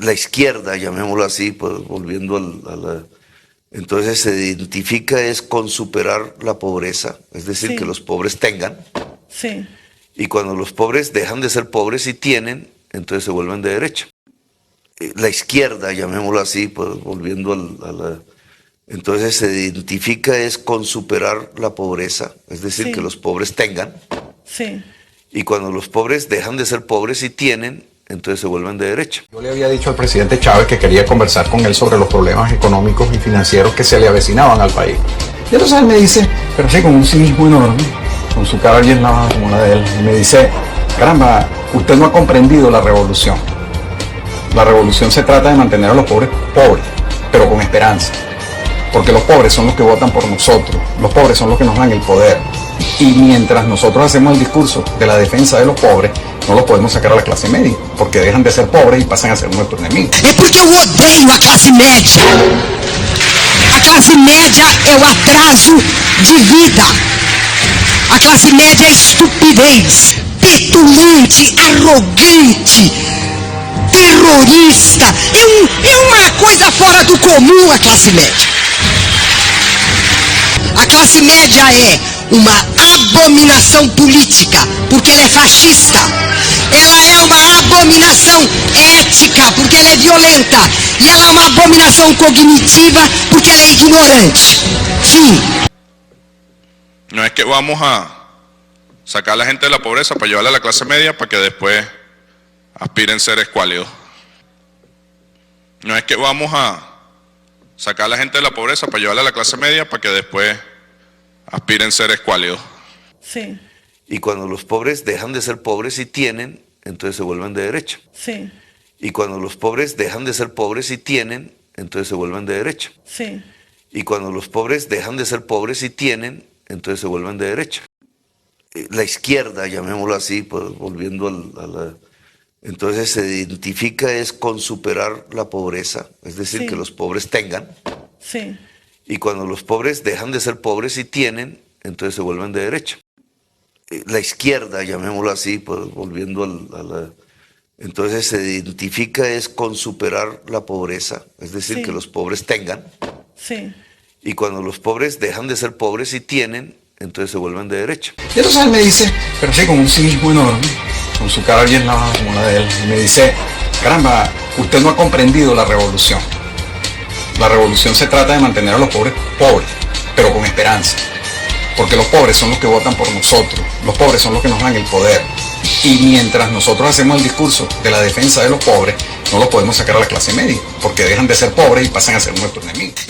la izquierda, llamémoslo así, pues volviendo entonces se identifica es con superar la pobreza, es decir, Sí. que los pobres tengan, Sí, y cuando los pobres dejan de ser pobres y tienen, entonces se vuelven de derecha. La izquierda, llamémoslo así, pues volviendo entonces se identifica es con superar la pobreza, es decir, Sí. que los pobres tengan, sí, y cuando los pobres dejan de ser pobres y tienen, entonces se vuelven de derecha. Yo le había dicho al presidente Chávez que quería conversar con él sobre los problemas económicos y financieros que se le avecinaban al país. Y entonces él me dice, pero sí, con un cinismo enorme, con su cara bien lavada como la de él, y me dice, caramba, usted no ha comprendido la revolución. La revolución se trata de mantener a los pobres pobres, pero con esperanza. Porque los pobres son los que votan por nosotros, los pobres son los que nos dan el poder. Y mientras nosotros hacemos el discurso de la defensa de los pobres, no los podemos sacar a la clase media, porque dejan de ser pobres y pasan a ser nuestros enemigos. É porque eu odeio a classe média. A classe média é o atraso de vida. A classe média é estupidez, petulante, arrogante, terrorista. É uma coisa fora do comum a classe média. A classe média é uma abominação política, porque ela é fascista. Ela é uma abominação ética, porque ela é violenta. E ela é uma abominação cognitiva, porque ela é ignorante. Fim. No es que vamos a sacar a la gente de la pobreza para llevarla a la clase media para que después aspiren a ser escuálidos. No es que vamos a sacar a la gente de la pobreza para llevarla a la clase media para que después aspiren a ser escuálidos. sí, Y cuando los pobres dejan de ser pobres y tienen, entonces se vuelven de derecha. sí, Y cuando los pobres dejan de ser pobres y tienen, entonces se vuelven de derecha. sí, Y cuando los pobres dejan de ser pobres y tienen, entonces se vuelven de derecha. La izquierda, llamémoslo así, pues volviendo entonces se identifica es con superar la pobreza, es decir, Sí. que los pobres tengan, sí, y cuando los pobres dejan de ser pobres y tienen, entonces se vuelven de derecha. La izquierda, llamémoslo así, pues volviendo entonces se identifica es con superar la pobreza, es decir, Sí. que los pobres tengan, sí, y cuando los pobres dejan de ser pobres y tienen, entonces se vuelven de derecha. Y entonces él me dice, pero sí, con un cinismo enorme, con su cara bien lavada como la de él, y me dice, caramba, usted no ha comprendido la revolución. La revolución se trata de mantener a los pobres pobres, pero con esperanza. Porque los pobres son los que votan por nosotros, los pobres son los que nos dan el poder. Y mientras nosotros hacemos el discurso de la defensa de los pobres, no los podemos sacar a la clase media, porque dejan de ser pobres y pasan a ser nuestros enemigos.